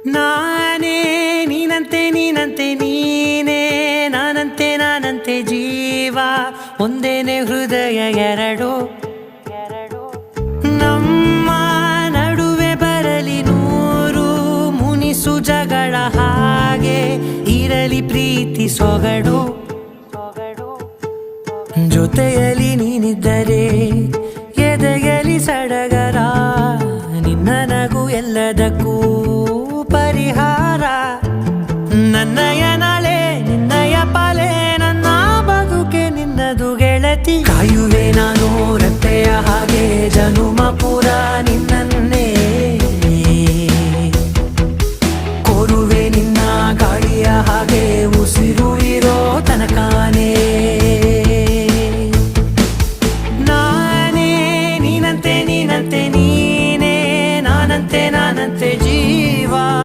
ನಾನೇ ನೀನಂತೆ ನೀನಂತೆ ನೀನೇ ನಾನಂತೆ ನಾನಂತೆ ಜೀವ ಒಂದೇನೆ ಹೃದಯ ಎರಡು ನಮ್ಮ ನಡುವೆ ಬರಲಿ ನೂರು ಮುನಿಸು ಜಗಳ ಹಾಗೆ ಇರಲಿ ಪ್ರೀತಿ ಸೊಗಡು ಜೊತೆಯಲ್ಲಿ ನೀನಿದ್ದರೆ ಎದೆಯಲಿ ಸಡಗರ ನಿನ್ನ ನಗು ಎಲ್ಲದಕ್ಕೂ ಪರಿಹಾರ ನನ್ನಯ ನಾಳೆ ನಿನ್ನಯ ಪಾಲೆ ನನ್ನ ಬದುಕೆ ನಿನ್ನದು ಗೆಳತಿ ಕಾಯುವೆ ನಾನು ರೆಪ್ಪೆಯ ಹಾಗೆ ಜನುಮ ಪೂರ